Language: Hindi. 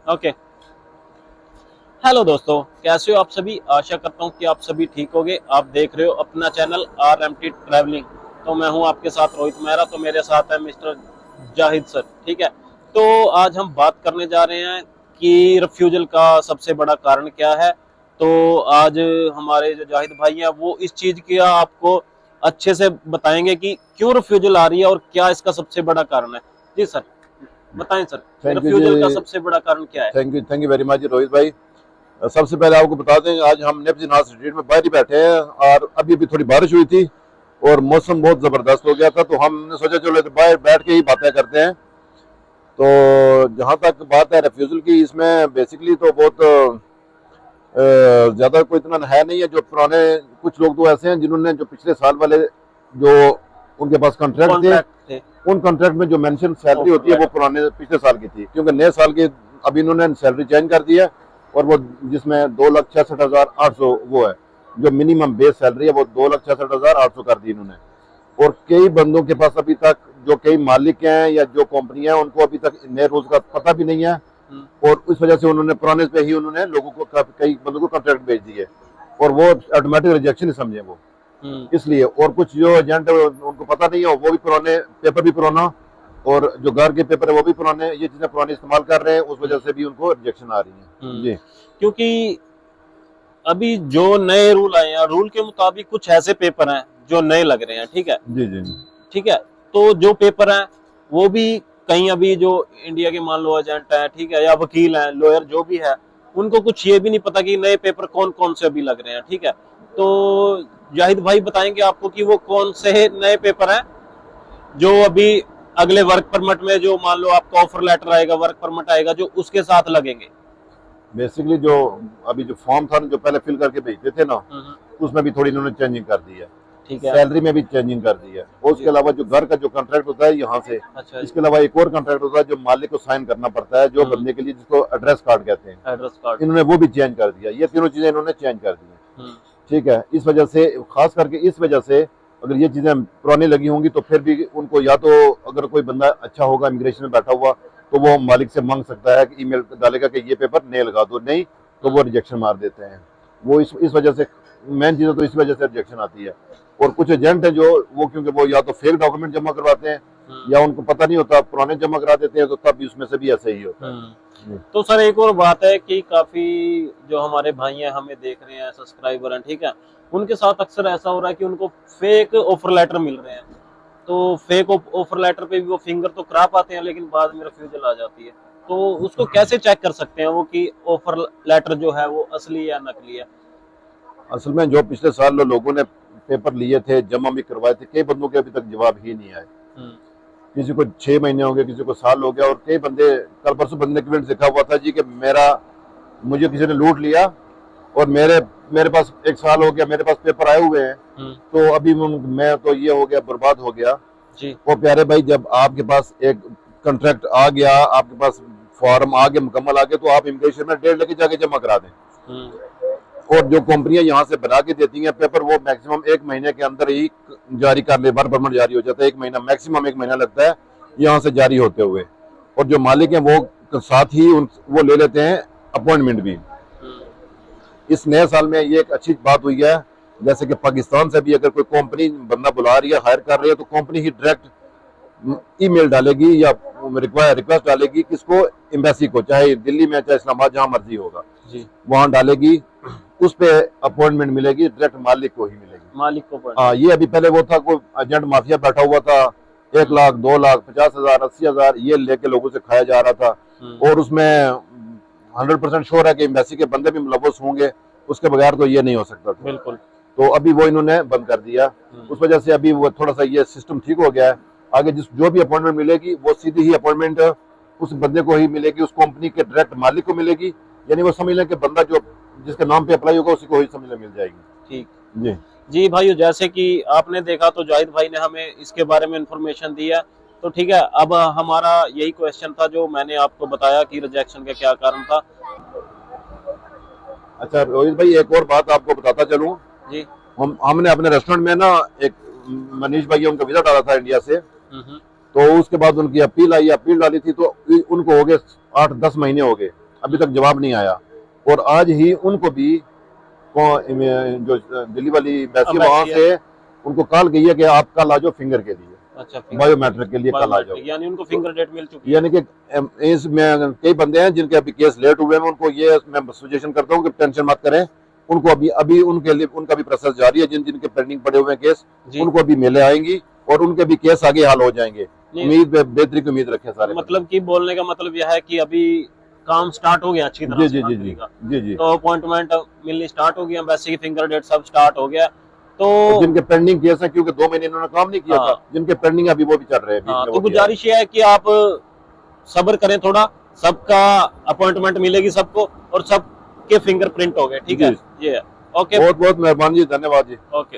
ओके। हेलो दोस्तों, कैसे हो आप सभी। आशा करता हूँ कि आप सभी ठीक होंगे। आप देख रहे हो अपना चैनल RMT ट्रैवलिंग। तो मैं हूँ आपके साथ रोहित मेहरा। तो मेरे साथ है मिस्टर जाहिद सर। ठीक है, तो आज हम बात करने जा रहे हैं कि रिफ्यूजल का सबसे बड़ा कारण क्या है। तो आज हमारे जो जाहिद भाई हैं वो इस चीज की आपको अच्छे से बताएंगे कि क्यों रिफ्यूजल आ रही है और क्या इसका सबसे बड़ा कारण है। जी सर, बताएं सर, थैंक यू रिफ्यूजल का जी। सबसे बड़ा कारण क्या है। Thank you very much Rohit भाई। सबसे पहले आपको बता दें, आज हम नेप्जी नाथ स्ट्रीट में बाहर ही बैठे हैं और अभी अभी थोड़ी बारिश हुई थी और मौसम बहुत ज़बरदस्त हो गया था, तो हमने सोचा चलो तो बाहर बैठ के ही बातें करते हैं। तो जहाँ तक बात है रेफ्यूजल की, इसमें बेसिकली तो बहुत ज़्यादा कोई इतना है नहीं है। जो पुराने कुछ लोग तो ऐसे हैं जिन्होंने जो पिछले साल वाले जो उनके पास कॉन्ट्रैक्ट थे, कॉन्ट्रैक्ट थे। उन कॉन्ट्रैक्ट में जो मेंशन सैलरी ऑफर होती है वो लेटर। पुराने पिछले साल की थी, क्योंकि नए साल की अभी इन्होंने सैलरी चेंज कर दी है। और वो जिसमें 2,66,800 वो है, जो मिनिमम बेस सैलरी है वो 2,66,800 कर दी इन्होंने। और कई बंदों के पास अभी तक, जो कई मालिक हैं या जो कंपनियां हैं, उनको अभी तक नए रूल्स का पता भी नहीं है। और इस वजह से उन्होंने पुराने पे ही उन्होंने लोगों को कई बंदों को कॉन्ट्रैक्ट भेज दिए और वो ऑटोमेटिक रिजेक्शन ही समझे वो। इसलिए और कुछ जो एजेंट है उनको पता नहीं है, वो भी पुराने पेपर भी पुराना और जो घर के पेपर है वो भी पुराने, ये चीजें पुरानी इस्तेमाल कर रहे हैं, उस वजह से भी उनको रिजेक्शन आ रही है जी। क्योंकि अभी जो नए रूल आए हैं, रूल के मुताबिक कुछ ऐसे पेपर हैं जो नए लग रहे हैं। ठीक है, जी जी जी। ठीक है। तो जो पेपर हैं वो भी कहीं अभी जो इंडिया के मान लो एजेंट है, ठीक है, या वकील हैं, लॉयर जो भी है, उनको कुछ ये भी नहीं पता कि नए पेपर कौन कौन से अभी लग रहे हैं। ठीक है, तो जाहिद भाई बताएंगे आपको कि वो कौन से नए पेपर हैं जो अभी अगले वर्क परमिट में, जो मान लो आपका ऑफर लेटर आएगा, वर्क परमिट आएगा, जो उसके साथ लगेंगे। बेसिकली जो अभी जो फॉर्म था जो पहले फिल करके भेजते थे ना, उसमें भी थोड़ी इन्होंने चेंजिंग कर दी है। ठीक है, सैलरी में भी चेंजिंग कर दी है। और उसके अलावा जो घर का जो कॉन्ट्रैक्ट होता है यहाँ से, अच्छा, इसके अलावा एक और कॉन्ट्रैक्ट होता है जो मालिक को साइन करना पड़ता है, जो बंदे के लिए, जिसको एड्रेस कार्ड कहते हैं, एड्रेस कार्ड, इन्होंने वो भी चेंज कर दिया। ये तीनों चीजें इन्होंने चेंज कर दी हैं। ठीक है, इस वजह से, खास करके इस वजह से, अगर ये चीजें पुरानी लगी होंगी तो फिर भी उनको, या तो अगर कोई बंदा अच्छा होगा इमिग्रेशन में बैठा हुआ, तो वो मालिक से मांग सकता है कि ईमेल डालेगा कि ये पेपर नए लगा दो, नहीं तो वो रिजेक्शन मार देते हैं। वो इस वजह से, मेन चीज़ तो इस वजह से रिजेक्शन आती है। और कुछ एजेंट है जो वो, क्योंकि वो या तो फेक डॉक्यूमेंट जमा करवाते हैं या उनको पता नहीं होता, पुराने जमा करा देते हैं, तो तब भी उसमें से भी ऐसे ही होता है। तो सर एक और बात है कि काफी जो हमारे भाई हैं हमें देख रहे हैं, सब्सक्राइबर हैं, ठीक है, उनके साथ अक्सर ऐसा हो रहा है कि उनको फेक ऑफर लेटर मिल रहे हैं। तो फेक ऑफर लेटर पे भी वो फिंगर तो करा पाते हैं, लेकिन बाद में रिफ्यूजल आ जाती है। तो उसको कैसे चेक कर सकते हैं वो कि ऑफर लेटर जो है वो असली या नकली है। असल में जो पिछले साल लोगों ने पेपर लिए थे, जमा भी करवाए थे, कई बंदों के अभी तक जवाब ही नहीं आए। किसी को 6 महीने हो गए, किसी को साल हो गया। और कई बंदे, कल परसों बंदे ने कमेंट लिखा हुआ था जी कि मुझे किसी ने लूट लिया और मेरे पास 1 साल हो गया, मेरे पास पेपर आए हुए हैं, तो अभी मैं तो ये हो गया, बर्बाद हो गया जी। वो प्यारे भाई, जब आपके पास एक कॉन्ट्रैक्ट आ गया, आपके पास फॉर्म आ गया, मुकम्मल आ गया, तो आप इमिग्रेशन में 1.5 लाख जाके जमा करा दें। और जो कंपनियां यहाँ से बना के देती हैं पेपर, वो मैक्सिमम 1 महीने के अंदर ही जारी कर ले, वर्क परमिट जारी हो जाता है। 1 महीना, मैक्सिमम 1 महीना लगता है यहाँ से जारी होते हुए। और जो मालिक हैं वो साथ ही वो ले लेते हैं अपॉइंटमेंट भी। इस नए साल में ये एक अच्छी बात हुई है, जैसे कि पाकिस्तान से भी अगर कोई कंपनी बंदा बुला रही है, हायर कर रही है, तो कंपनी ही डायरेक्ट ईमेल डालेगी या रिक्वेस्ट डालेगी किसको, एम्बेसी को, चाहे दिल्ली में चाहे इस्लामाबाद, जहां मर्जी होगा जी, वहां डालेगी। उस पे अपॉइंटमेंट मिलेगी, डायरेक्ट मालिक को ही मिलेगी, मालिक को। हाँ, ये अभी पहले वो था, कोई एजेंट माफिया बैठा हुआ था, 1 लाख 2 लाख 50,000 80,000 ये लेके लोगों से खाया जा रहा था। और उसमें 100% श्योर है कि एम्बेसी के बंदे भी मुलव्वस होंगे, उसके बगैर तो ये नहीं हो सकता था। बिल्कुल। तो अभी वो इन्होंने बंद कर दिया। उस वजह से अभी वो थोड़ा सा ये सिस्टम ठीक हो गया है। आगे जो भी अपॉइंटमेंट मिलेगी वो सीधी ही अपॉइंटमेंट उस बंदे को ही मिलेगी, उस कंपनी के डायरेक्ट मालिक को मिलेगी। यानी वो समझ लें कि बंदा जो जिसके नाम पे अप्लाई होगा उसी को ही समझ लें मिल जाएगी। ठीक जी जी भाई, जैसे कि आपने देखा तो जाहिद भाई ने हमें इसके बारे में इंफॉर्मेशन दी है। तो ठीक है, अब हमारा यही क्वेश्चन था जो मैंने आपको बताया कि रिजेक्शन का क्या कारण था। अच्छा रोहित भाई, एक और बात आपको बताता चलूं जी। हमने अपने रेस्टोरेंट में ना, एक मनीष भाई उनका वीजा डाला था इंडिया से, तो उसके बाद उनकी अपील आई, अपील डाली थी, तो उनको हो गए 8-10 महीने हो गए, अभी तक जवाब नहीं आया। और आज ही उनको भी जो दिल्ली वाली एम्बेसी वहां से उनको कॉल गई है कि आप कल आ जाओ फिंगर के लिए, अच्छा, बायोमेट्रिक के लिए कल आ जाओ। यानी उनको फिंगर डेट मिल चुकी है। यानी कि इसमें कई बंदे हैं जिनके अभी केस लेट हुए हैं, उनको ये मैं सजेशन करता हूँ कि टेंशन मत करें, उनको अभी उनके लिए उनका भी प्रोसेस जारी है। जिनके पेंडिंग पड़े हुए हैं केस उनको अभी मेले आएंगी और उनके भी केस आगे हल हो जाएंगे। उम्मीद बेहतरी की उम्मीद रखें सारे। मतलब कि बोलने का मतलब यह है कि अभी काम स्टार्ट हो गया अच्छी तरह से। जी। तो अपॉइंटमेंट मिलनी स्टार्ट हो गया, वैसे ही फिंगर डेट सब स्टार्ट हो गया। तो जिनके पेंडिंग केस है, क्योंकि 2 महीने इन्होंने काम नहीं किया था, जिनके पेंडिंग अभी वो भी चल रहे हैं। तो गुजारिश ये है कि आप सब्र करें थोड़ा, सबका अपॉइंटमेंट मिलेगी सबको और सबके फिंगरप्रिंट हो गए। ठीक है, ये है। ओके, बहुत बहुत मेहरबानी जी, धन्यवाद जी। ओके।